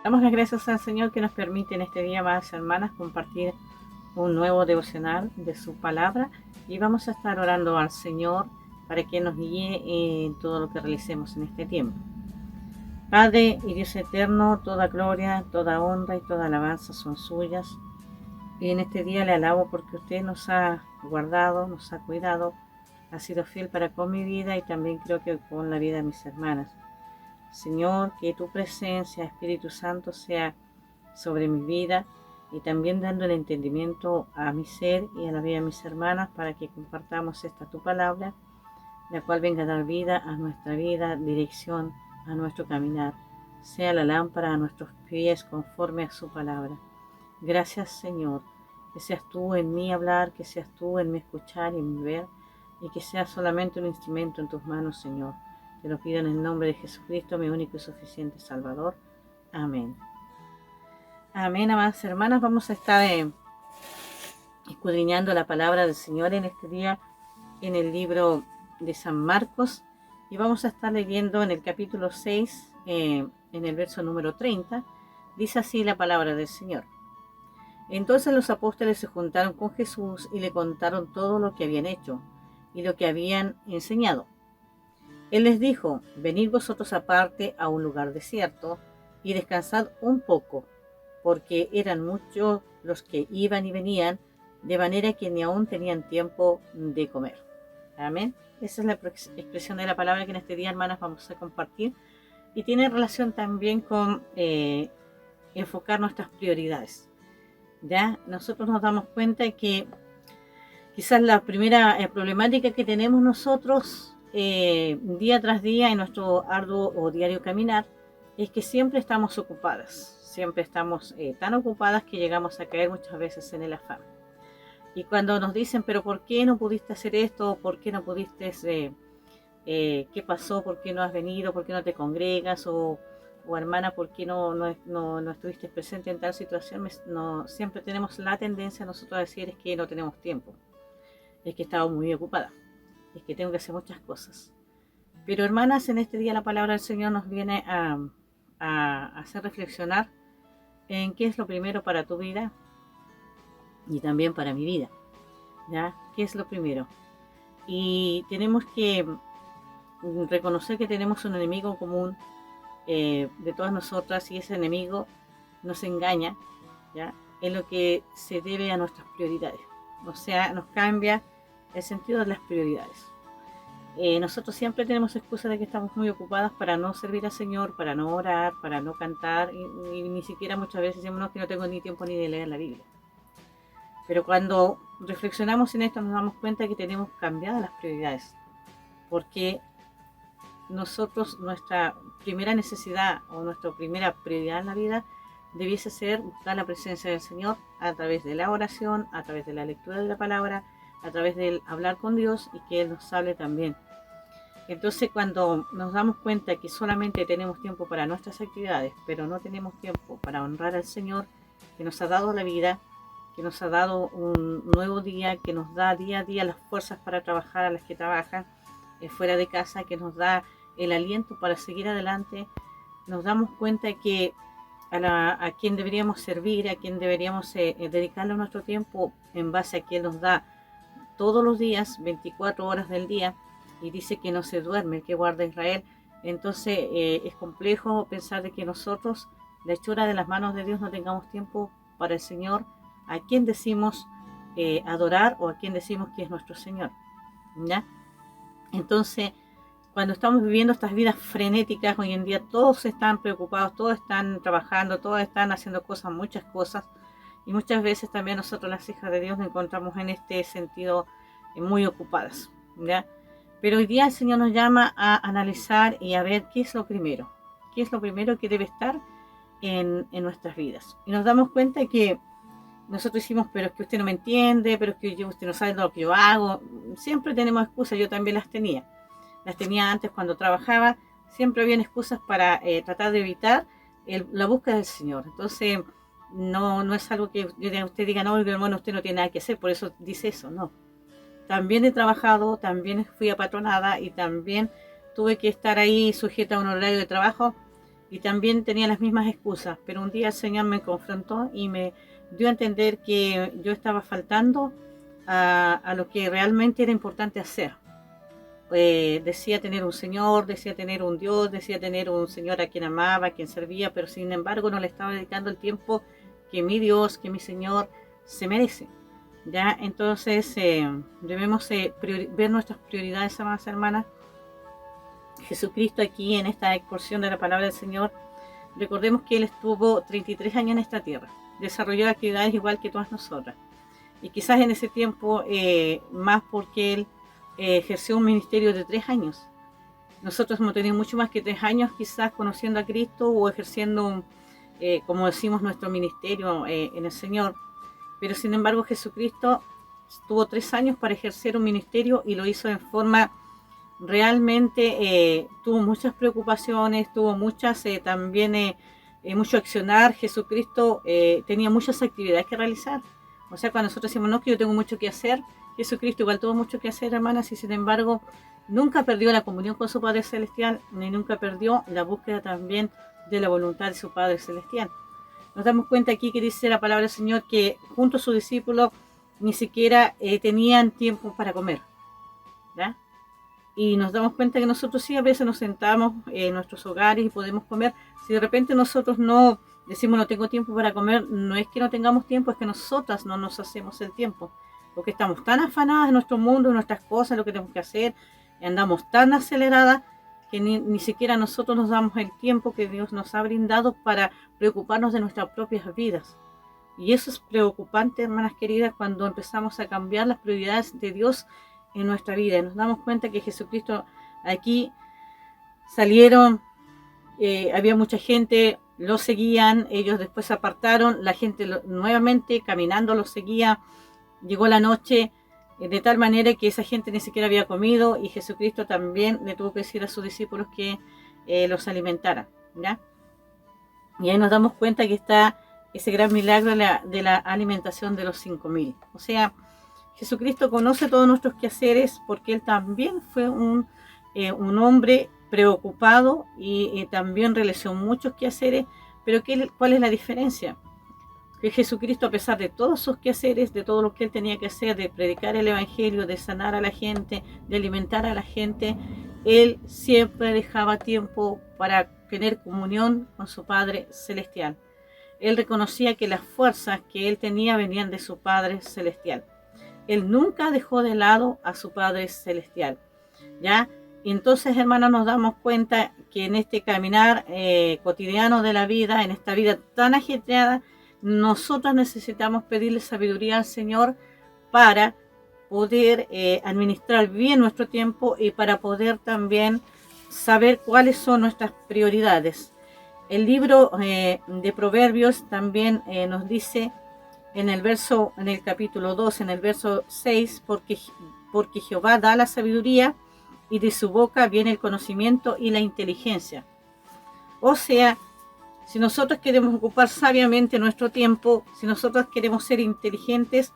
Damos las gracias al Señor que nos permite en este día, amadas hermanas, compartir un nuevo devocional de su palabra, y vamos a estar orando al Señor para que nos guíe en todo lo que realicemos en este tiempo. Padre y Dios eterno, toda gloria, toda honra y toda alabanza son suyas. Y en este día le alabo porque usted nos ha guardado, nos ha cuidado, ha sido fiel para con mi vida y también creo que con la vida de mis hermanas. Señor, que tu presencia, Espíritu Santo, sea sobre mi vida y también dando el entendimiento a mi ser y a la vida de mis hermanas para que compartamos esta tu palabra, la cual venga a dar vida a nuestra vida, dirección a nuestro caminar, sea la lámpara a nuestros pies conforme a su palabra. Gracias, Señor, que seas tú en mí hablar, que seas tú en mí escuchar y en mí ver, y que seas solamente un instrumento en tus manos, Señor. Te lo pido en el nombre de Jesucristo, mi único y suficiente Salvador. Amén. Amén, amadas hermanas. Vamos a estar escudriñando la palabra del Señor en este día en el libro de San Marcos, y vamos a estar leyendo en el capítulo 6, en el verso número 30. Dice así la palabra del Señor. Entonces los apóstoles se juntaron con Jesús y le contaron todo lo que habían hecho y lo que habían enseñado. Él les dijo: venid vosotros aparte a un lugar desierto y descansad un poco, porque eran muchos los que iban y venían, de manera que ni aún tenían tiempo de comer. Amén. Esa es la expresión de la palabra que en este día, hermanas, vamos a compartir, y tiene relación también con enfocar nuestras prioridades. Ya nosotros nos damos cuenta que quizás la primera problemática que tenemos nosotros día tras día en nuestro arduo o diario caminar es que siempre estamos ocupadas, siempre estamos tan ocupadas que llegamos a caer muchas veces en el afán. Y cuando nos dicen, pero ¿por qué no pudiste hacer esto? ¿Por qué no pudiste? ¿Qué pasó? ¿Por qué no has venido? ¿Por qué no te congregas? O hermana, ¿por qué no estuviste presente en tal situación? Siempre tenemos la tendencia nosotros a decir es que no tenemos tiempo, es que estaba muy ocupada, es que tengo que hacer muchas cosas. Pero hermanas, en este día la palabra del Señor nos viene a hacer reflexionar en qué es lo primero para tu vida y también para mi vida, ¿ya? ¿Qué es lo primero? Y tenemos que reconocer que tenemos un enemigo común de todas nosotras, y ese enemigo nos engaña, ¿ya? En lo que se debe a nuestras prioridades, o sea, nos cambia el sentido de las prioridades. Nosotros siempre tenemos excusa de que estamos muy ocupadas para no servir al Señor, para no orar, para no cantar, y ni siquiera muchas veces decimos no, que no tengo ni tiempo ni de leer la Biblia. Pero cuando reflexionamos en esto nos damos cuenta que tenemos cambiadas las prioridades, porque nosotros, nuestra primera necesidad o nuestra primera prioridad en la vida debiese ser buscar la presencia del Señor a través de la oración, a través de la lectura de la palabra, a través del hablar con Dios y que Él nos hable también. Entonces, cuando nos damos cuenta que solamente tenemos tiempo para nuestras actividades, pero no tenemos tiempo para honrar al Señor, que nos ha dado la vida, que nos ha dado un nuevo día, que nos da día a día las fuerzas para trabajar a las que trabajan fuera de casa, que nos da el aliento para seguir adelante, nos damos cuenta que a quien deberíamos servir, a quien deberíamos dedicarle nuestro tiempo en base a quien nos da todos los días, 24 horas del día, y dice que no se duerme, que guarda Israel. Entonces es complejo pensar de que nosotros, la hechura de las manos de Dios, no tengamos tiempo para el Señor, a quien decimos adorar o a quien decimos que es nuestro Señor, ¿ya? Entonces, cuando estamos viviendo estas vidas frenéticas, hoy en día todos están preocupados, todos están trabajando, todos están haciendo cosas, muchas cosas, y muchas veces también nosotros las hijas de Dios nos encontramos en este sentido muy ocupadas, ¿ya? Pero hoy día el Señor nos llama a analizar y a ver qué es lo primero que debe estar en nuestras vidas. Y nos damos cuenta que nosotros decimos, pero es que usted no me entiende, pero es que usted no sabe lo que yo hago. Siempre tenemos excusas, yo también las tenía antes cuando trabajaba, siempre habían excusas para tratar de evitar la búsqueda del Señor. Entonces, no es algo que usted diga, no, hermano, usted no tiene nada que hacer, por eso dice eso, no. También he trabajado, también fui apatronada y también tuve que estar ahí sujeta a un horario de trabajo, y también tenía las mismas excusas, pero un día el Señor me confrontó y me dio a entender que yo estaba faltando a lo que realmente era importante hacer. Decía tener un Señor, decía tener un Dios, decía tener un Señor a quien amaba, a quien servía, pero sin embargo no le estaba dedicando el tiempo que mi Dios, que mi Señor se merece. ¿Ya? Entonces debemos ver nuestras prioridades, amadas hermanas. Jesucristo aquí en esta exposición de la palabra del Señor, recordemos que Él estuvo 33 años en esta tierra, desarrolló actividades igual que todas nosotras, y quizás en ese tiempo más porque Él ejerció un ministerio de 3 años. Nosotros hemos tenido mucho más que 3 años quizás conociendo a Cristo o ejerciendo, como decimos, nuestro ministerio en el Señor, pero sin embargo Jesucristo tuvo 3 años para ejercer un ministerio y lo hizo en forma realmente, tuvo muchas preocupaciones, tuvo muchas también mucho accionar. Jesucristo tenía muchas actividades que realizar. O sea, cuando nosotros decimos, no, que yo tengo mucho que hacer, Jesucristo igual tuvo mucho que hacer, hermanas, y sin embargo nunca perdió la comunión con su Padre Celestial, ni nunca perdió la búsqueda también de la voluntad de su Padre Celestial. Nos damos cuenta aquí que dice la palabra del Señor que junto a sus discípulos ni siquiera tenían tiempo para comer, ¿ya? Y nos damos cuenta que nosotros sí a veces nos sentamos en nuestros hogares y podemos comer. Si de repente nosotros no decimos no tengo tiempo para comer, no es que no tengamos tiempo, es que nosotras no nos hacemos el tiempo, porque estamos tan afanadas en nuestro mundo, en nuestras cosas, en lo que tenemos que hacer, y andamos tan aceleradas que ni siquiera nosotros nos damos el tiempo que Dios nos ha brindado para preocuparnos de nuestras propias vidas. Y eso es preocupante, hermanas queridas, cuando empezamos a cambiar las prioridades de Dios en nuestra vida. Nos damos cuenta que Jesucristo aquí salieron, había mucha gente, lo seguían, ellos después se apartaron, la gente nuevamente caminando lo seguía, llegó la noche de tal manera que esa gente ni siquiera había comido y Jesucristo también le tuvo que decir a sus discípulos que los alimentaran, ¿ya? Y ahí nos damos cuenta que está ese gran milagro de la alimentación de los 5.000. O sea, Jesucristo conoce todos nuestros quehaceres porque Él también fue un hombre preocupado y también realizó muchos quehaceres, pero ¿cuál es la diferencia? Que Jesucristo, a pesar de todos sus quehaceres, de todo lo que Él tenía que hacer, de predicar el Evangelio, de sanar a la gente, de alimentar a la gente, Él siempre dejaba tiempo para tener comunión con su Padre Celestial. Él reconocía que las fuerzas que Él tenía venían de su Padre Celestial. Él nunca dejó de lado a su Padre Celestial, ¿ya? Y entonces, hermanos, nos damos cuenta que en este caminar cotidiano de la vida, en esta vida tan ajetreada, nosotros necesitamos pedirle sabiduría al Señor para poder administrar bien nuestro tiempo y para poder también saber cuáles son nuestras prioridades. El libro de Proverbios también nos dice en el capítulo 2, en el verso 6, porque Jehová da la sabiduría y de su boca viene el conocimiento y la inteligencia. O sea, si nosotros queremos ocupar sabiamente nuestro tiempo, si nosotros queremos ser inteligentes,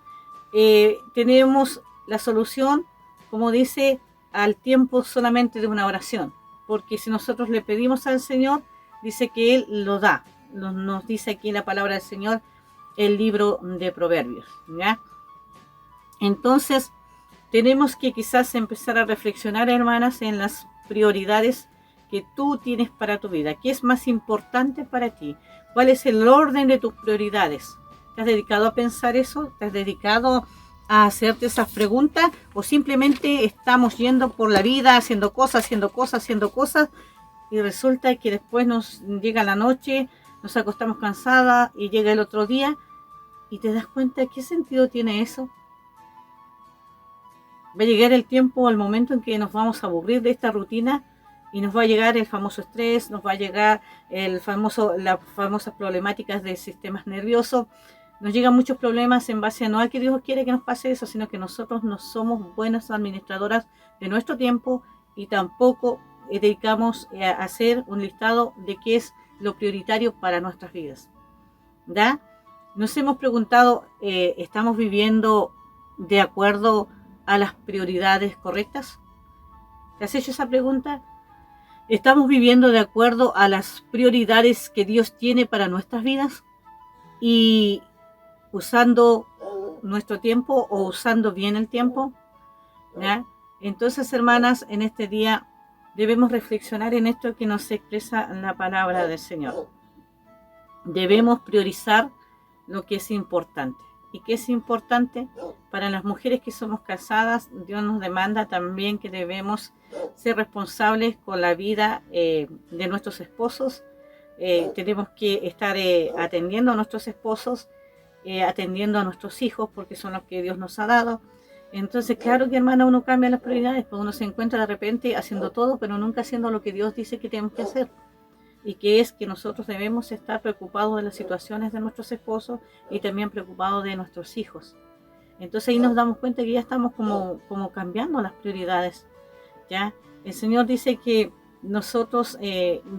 tenemos la solución, como dice, al tiempo solamente de una oración. Porque si nosotros le pedimos al Señor, dice que Él lo da. Nos dice aquí la palabra del Señor, el libro de Proverbios, ¿ya? Entonces, tenemos que quizás empezar a reflexionar, hermanas, en las prioridades que tú tienes para tu vida. ¿Qué es más importante para ti? ¿Cuál es el orden de tus prioridades? ¿Te has dedicado a pensar eso? ¿Te has dedicado a hacerte esas preguntas? ¿O simplemente estamos yendo por la vida haciendo cosas y resulta que después nos llega la noche, nos acostamos cansadas y llega el otro día y te das cuenta qué sentido tiene eso? Va a llegar el tiempo, el momento en que nos vamos a aburrir de esta rutina y nos va a llegar el famoso estrés, nos va a llegar las famosas problemáticas de sistemas nerviosos. Nos llegan muchos problemas en base a no a que Dios quiere que nos pase eso, sino que nosotros no somos buenas administradoras de nuestro tiempo y tampoco dedicamos a hacer un listado de qué es lo prioritario para nuestras vidas, ¿ya? Nos hemos preguntado, ¿estamos viviendo de acuerdo a las prioridades correctas? ¿Te has hecho esa pregunta? ¿Estamos viviendo de acuerdo a las prioridades que Dios tiene para nuestras vidas? Y usando nuestro tiempo o usando bien el tiempo, ¿ya? Entonces, hermanas, en este día debemos reflexionar en esto que nos expresa la palabra del Señor. Debemos priorizar lo que es importante. ¿Y qué es importante? Para las mujeres que somos casadas, Dios nos demanda también que debemos ser responsables con la vida de nuestros esposos. Tenemos que estar atendiendo a nuestros esposos, atendiendo a nuestros hijos, porque son los que Dios nos ha dado. Entonces, claro que, hermana, uno cambia las prioridades, pues uno se encuentra de repente haciendo todo, pero nunca haciendo lo que Dios dice que tenemos que hacer. Y que es que nosotros debemos estar preocupados de las situaciones de nuestros esposos y también preocupados de nuestros hijos. Entonces ahí nos damos cuenta que ya estamos como cambiando las prioridades, ¿ya? El Señor dice que nosotros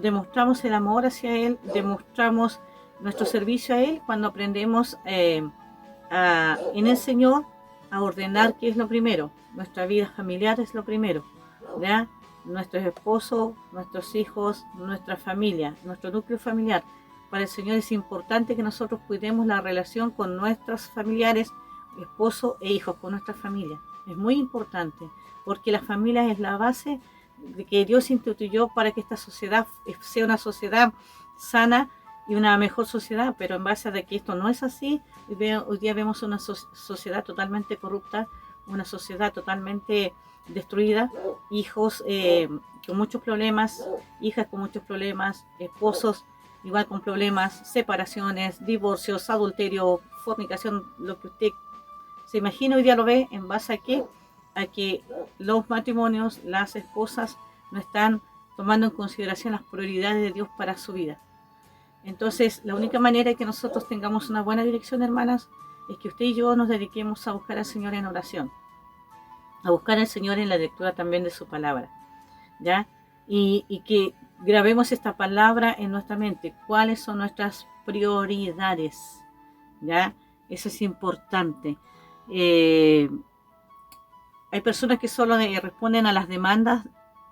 demostramos el amor hacia Él, demostramos nuestro servicio a Él cuando aprendemos en el Señor a ordenar qué es lo primero. Nuestra vida familiar es lo primero, ¿ya? Nuestros esposos, nuestros hijos, nuestra familia, nuestro núcleo familiar. Para el Señor es importante que nosotros cuidemos la relación con nuestros familiares, esposo e hijos, con nuestra familia. Es muy importante, porque la familia es la base de que Dios instituyó para que esta sociedad sea una sociedad sana y una mejor sociedad, pero en base a que esto no es así, hoy día vemos una sociedad totalmente corrupta, una sociedad totalmente destruida, hijos con muchos problemas, hijas con muchos problemas, esposos igual con problemas, separaciones, divorcios, adulterio, fornicación, lo que usted se imagina hoy día lo ve en base a que los matrimonios, las esposas no están tomando en consideración las prioridades de Dios para su vida. Entonces, la única manera de que nosotros tengamos una buena dirección, hermanas, es que usted y yo nos dediquemos a buscar al Señor en oración, a buscar al Señor en la lectura también de su palabra, ¿ya? Y que grabemos esta palabra en nuestra mente. ¿Cuáles son nuestras prioridades? ¿Ya? Eso es importante. Hay personas que solo responden a las demandas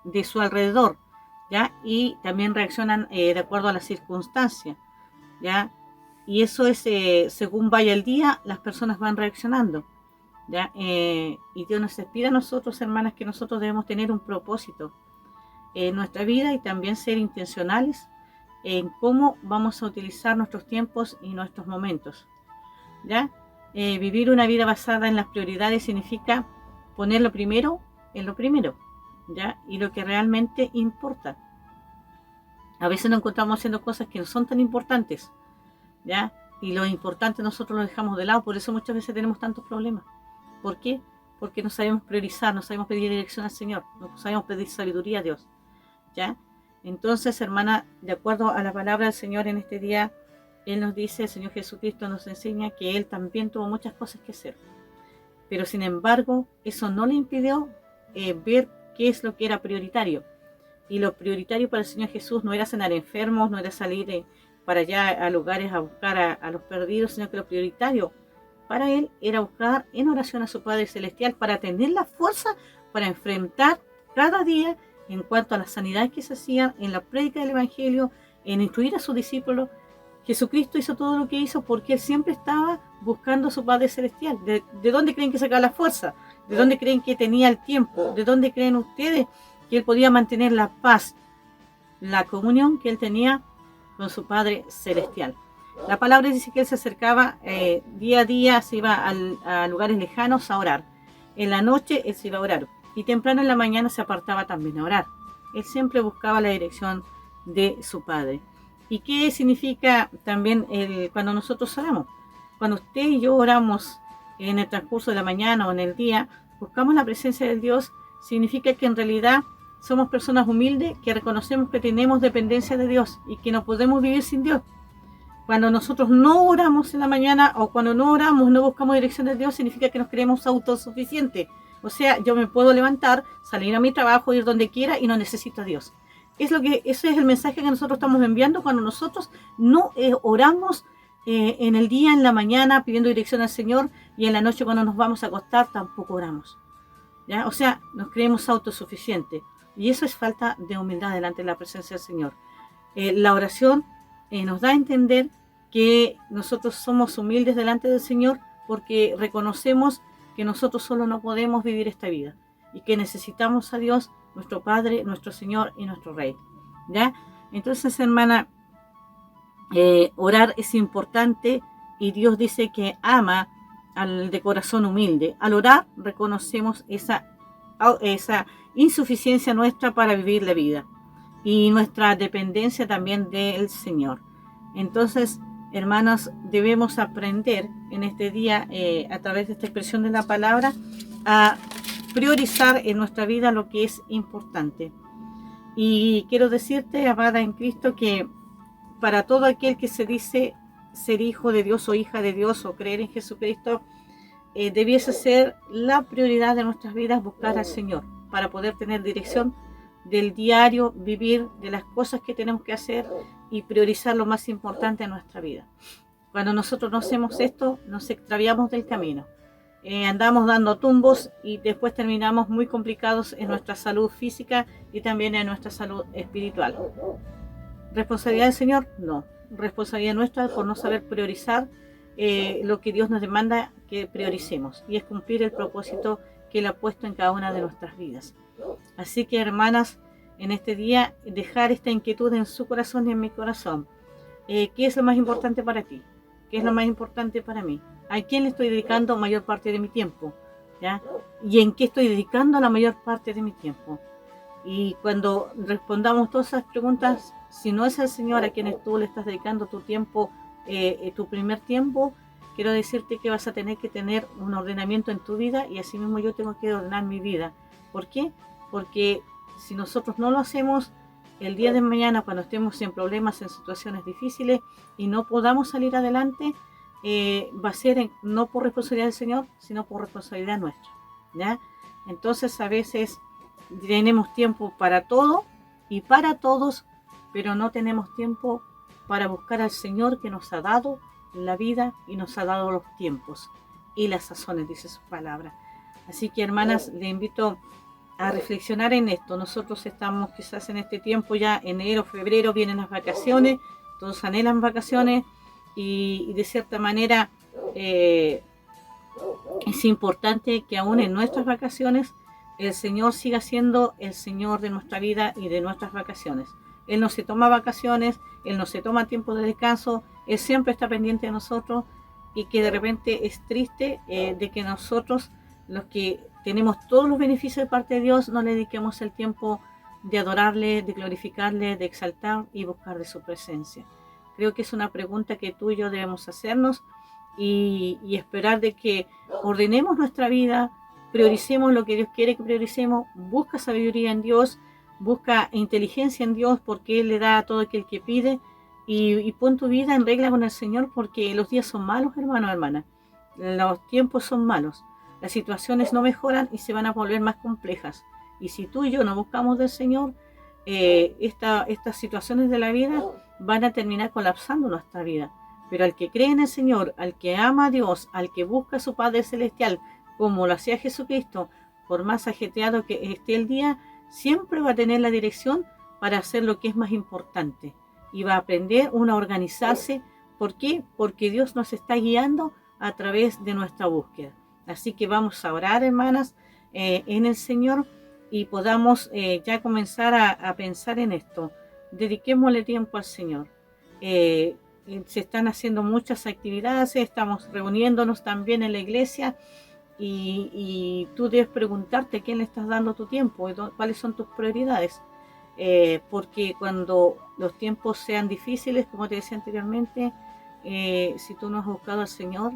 de su alrededor, ¿ya? Y también reaccionan de acuerdo a las circunstancias, ¿ya? Y eso es, según vaya el día, las personas van reaccionando, ¿ya? Y Dios nos pide a nosotros, hermanas, que nosotros debemos tener un propósito en nuestra vida y también ser intencionales en cómo vamos a utilizar nuestros tiempos y nuestros momentos, ¿ya? Vivir una vida basada en las prioridades significa poner lo primero en lo primero, ¿ya? Y lo que realmente importa. A veces nos encontramos haciendo cosas que no son tan importantes, ¿ya? Y lo importante nosotros lo dejamos de lado, por eso muchas veces tenemos tantos problemas. ¿Por qué? Porque no sabemos priorizar, no sabemos pedir dirección al Señor, no sabemos pedir sabiduría a Dios, ¿ya? Entonces, hermana, de acuerdo a la palabra del Señor en este día, Él nos dice, el Señor Jesucristo nos enseña que Él también tuvo muchas cosas que hacer. Pero sin embargo, eso no le impidió ver qué es lo que era prioritario. Y lo prioritario para el Señor Jesús no era sanar enfermos, no era salir para allá a lugares a buscar a los perdidos, sino que lo prioritario para Él era buscar en oración a su Padre Celestial para tener la fuerza para enfrentar cada día en cuanto a las sanidades que se hacían, en la prédica del Evangelio, en instruir a sus discípulos. Jesucristo hizo todo lo que hizo porque Él siempre estaba buscando a su Padre Celestial. ¿De dónde creen que sacaba la fuerza? ¿De dónde creen que tenía el tiempo? ¿De dónde creen ustedes que Él podía mantener la paz, la comunión que Él tenía con su Padre Celestial? La palabra dice que Él se acercaba día a día, se iba a lugares lejanos a orar. En la noche Él se iba a orar. Y temprano en la mañana se apartaba también a orar. Él siempre buscaba la dirección de su Padre. ¿Y qué significa también cuando nosotros oramos? Cuando usted y yo oramos en el transcurso de la mañana o en el día, buscamos la presencia de Dios, significa que en realidad somos personas humildes que reconocemos que tenemos dependencia de Dios y que no podemos vivir sin Dios. Cuando nosotros no oramos en la mañana o cuando no oramos, no buscamos dirección de Dios, significa que nos creemos autosuficientes. O sea, yo me puedo levantar, salir a mi trabajo, ir donde quiera y no necesito a Dios. Ese es el mensaje que nosotros estamos enviando cuando nosotros no oramos en el día, en la mañana, pidiendo dirección al Señor, y en la noche cuando nos vamos a acostar tampoco oramos, ¿ya? O sea, nos creemos autosuficientes. Y eso es falta de humildad delante de la presencia del Señor. La oración nos da a entender que nosotros somos humildes delante del Señor porque reconocemos que nosotros solo no podemos vivir esta vida y que necesitamos a Dios, nuestro Padre, nuestro Señor y nuestro Rey. ¿Ya? Entonces, hermana, orar es importante y Dios dice que ama al de corazón humilde. Al orar reconocemos esa insuficiencia nuestra para vivir la vida y nuestra dependencia también del Señor. Entonces, hermanos, debemos aprender en este día, a través de esta expresión de la palabra, a priorizar en nuestra vida lo que es importante. Y quiero decirte, amada en Cristo, que para todo aquel que se dice ser hijo de Dios o hija de Dios o creer en Jesucristo, debiese ser la prioridad de nuestras vidas buscar al Señor para poder tener dirección del diario vivir, de las cosas que tenemos que hacer y priorizar lo más importante en nuestra vida. Cuando nosotros no hacemos esto, nos extraviamos del camino. Andamos dando tumbos y después terminamos muy complicados en nuestra salud física y también en nuestra salud espiritual. ¿Responsabilidad del Señor? No. Responsabilidad nuestra por no saber priorizar lo que Dios nos demanda que prioricemos, y es cumplir el propósito que Él ha puesto en cada una de nuestras vidas. Así que, hermanas, en este día, dejar esta inquietud en su corazón y en mi corazón. ¿Qué es lo más importante para ti? ¿Qué es lo más importante para mí? ¿A quién le estoy dedicando mayor parte de mi tiempo? ¿Ya? ¿Y en qué estoy dedicando la mayor parte de mi tiempo? Y cuando respondamos todas esas preguntas, si no es el Señor a quien tú le estás dedicando tu tiempo, tu primer tiempo, quiero decirte que vas a tener que tener un ordenamiento en tu vida, y así mismo yo tengo que ordenar mi vida. ¿Por qué? Porque si nosotros no lo hacemos, el día de mañana, cuando estemos en problemas, en situaciones difíciles y no podamos salir adelante, va a ser no por responsabilidad del Señor, sino por responsabilidad nuestra, ¿ya? Entonces, a veces tenemos tiempo para todo y para todos, pero no tenemos tiempo para buscar al Señor, que nos ha dado la vida y nos ha dado los tiempos y las sazones, dice su palabra. Así que, hermanas, le invito a reflexionar en esto. Nosotros estamos quizás en este tiempo, ya enero, febrero, vienen las vacaciones, todos anhelan vacaciones, y de cierta manera es importante que aún en nuestras vacaciones el Señor siga siendo el Señor de nuestra vida y de nuestras vacaciones. Él no se toma vacaciones, Él no se toma tiempo de descanso, Él siempre está pendiente de nosotros, y que de repente es triste de que nosotros, los que tenemos todos los beneficios de parte de Dios, no le dediquemos el tiempo de adorarle, de glorificarle, de exaltar y buscar de su presencia. Creo que es una pregunta que tú y yo debemos hacernos, y esperar de que ordenemos nuestra vida, prioricemos lo que Dios quiere que prioricemos, busca sabiduría en Dios, busca inteligencia en Dios, porque Él le da a todo aquel que pide, y pon tu vida en regla con el Señor, porque los días son malos, hermanos, hermanas. Los tiempos son malos, las situaciones no mejoran y se van a volver más complejas. Y si tú y yo no buscamos del Señor, estas situaciones de la vida van a terminar colapsando nuestra vida. Pero al que cree en el Señor, al que ama a Dios, al que busca a su Padre Celestial, como lo hacía Jesucristo, por más ajetreado que esté el día, siempre va a tener la dirección para hacer lo que es más importante. Y va a aprender a organizarse. ¿Por qué? Porque Dios nos está guiando a través de nuestra búsqueda. Así que vamos a orar, hermanas, en el Señor, y podamos ya comenzar a pensar en esto. Dediquémosle tiempo al Señor. Se están haciendo muchas actividades, estamos reuniéndonos también en la iglesia, y tú debes preguntarte a quién le estás dando tu tiempo, cuáles son tus prioridades, porque cuando los tiempos sean difíciles, como te decía anteriormente, si tú no has buscado al Señor,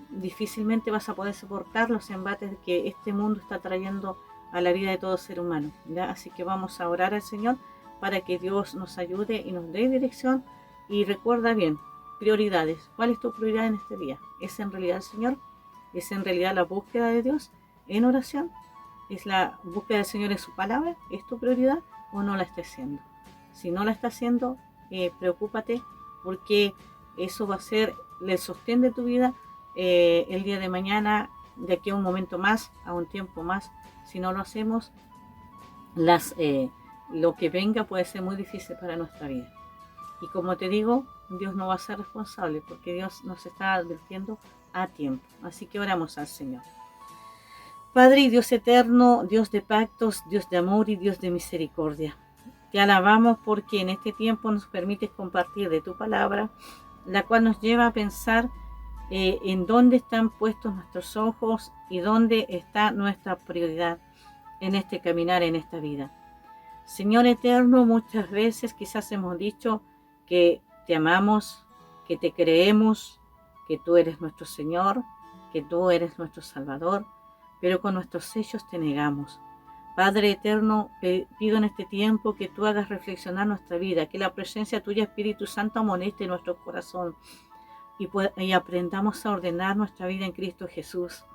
difícilmente vas a poder soportar los embates que este mundo está trayendo a la vida de todo ser humano, ¿ya? Así que vamos a orar al Señor para que Dios nos ayude y nos dé dirección. Y recuerda bien, prioridades. ¿Cuál es tu prioridad en este día? ¿Es en realidad el Señor? ¿Es en realidad la búsqueda de Dios en oración? ¿Es la búsqueda del Señor en su palabra? ¿Es tu prioridad o no la está haciendo? Si no la está haciendo, preocúpate, porque eso va a ser el sostén de tu vida el día de mañana, de aquí a un momento más, a un tiempo más. Si no lo hacemos, lo que venga puede ser muy difícil para nuestra vida. Y como te digo, Dios no va a ser responsable porque Dios nos está advirtiendo a tiempo. Así que oramos al Señor. Padre y Dios eterno, Dios de pactos, Dios de amor y Dios de misericordia. Te alabamos porque en este tiempo nos permites compartir de tu palabra, la cual nos lleva a pensar en dónde están puestos nuestros ojos y dónde está nuestra prioridad en este caminar, en esta vida. Señor eterno, muchas veces quizás hemos dicho que te amamos, que te creemos, que tú eres nuestro Señor, que tú eres nuestro Salvador, pero con nuestros hechos te negamos. Padre eterno, pido en este tiempo que tú hagas reflexionar nuestra vida, que la presencia tuya, Espíritu Santo, amoneste nuestro corazón y aprendamos a ordenar nuestra vida en Cristo Jesús.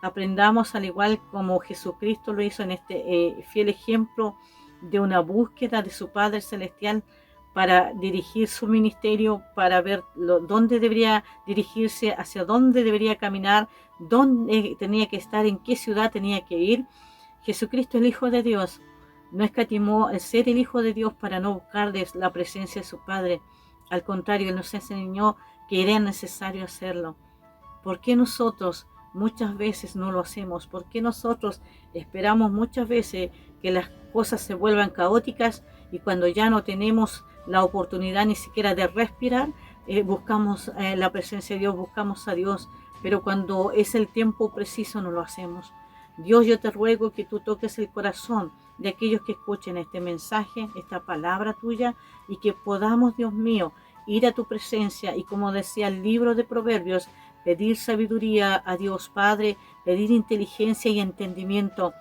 Aprendamos, al igual como Jesucristo lo hizo en este fiel ejemplo de una búsqueda de su Padre Celestial para dirigir su ministerio, para ver dónde debería dirigirse, hacia dónde debería caminar, dónde tenía que estar, en qué ciudad tenía que ir. Jesucristo, el Hijo de Dios, no escatimó el ser el Hijo de Dios para no buscar la presencia de su Padre. Al contrario, Él nos enseñó que era necesario hacerlo. ¿Por qué nosotros muchas veces no lo hacemos? ¿Por qué nosotros esperamos muchas veces que las cosas se vuelvan caóticas y cuando ya no tenemos la oportunidad ni siquiera de respirar, buscamos la presencia de Dios, buscamos a Dios, pero cuando es el tiempo preciso no lo hacemos? Dios, yo te ruego que tú toques el corazón de aquellos que escuchen este mensaje, esta palabra tuya, y que podamos, Dios mío, ir a tu presencia y, como decía el libro de Proverbios, pedir sabiduría a Dios Padre, pedir inteligencia y entendimiento.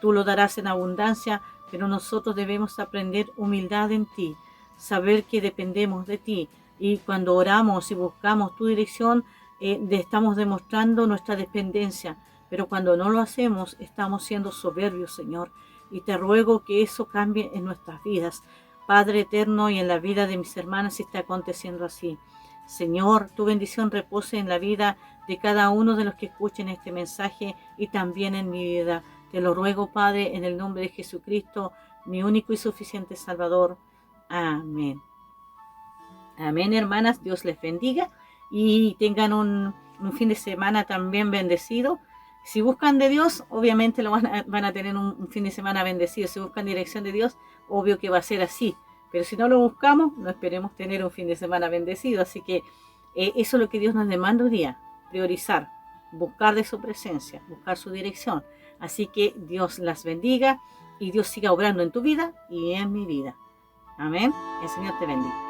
Tú lo darás en abundancia, pero nosotros debemos aprender humildad en ti, saber que dependemos de ti, y cuando oramos y buscamos tu dirección, estamos demostrando nuestra dependencia, pero cuando no lo hacemos, estamos siendo soberbios, Señor, y te ruego que eso cambie en nuestras vidas, Padre eterno, y en la vida de mis hermanas si está aconteciendo así. Señor, tu bendición repose en la vida de cada uno de los que escuchen este mensaje y también en mi vida. Te lo ruego, Padre, en el nombre de Jesucristo, mi único y suficiente Salvador. Amén. Amén, hermanas. Dios les bendiga y tengan un fin de semana también bendecido. Si buscan de Dios, obviamente van a tener un fin de semana bendecido. Si buscan dirección de Dios, obvio que va a ser así. Pero si no lo buscamos, no esperemos tener un fin de semana bendecido. Así que eso es lo que Dios nos demanda hoy día. Priorizar, buscar de su presencia, buscar su dirección. Así que Dios las bendiga y Dios siga obrando en tu vida y en mi vida. Amén. El Señor te bendiga.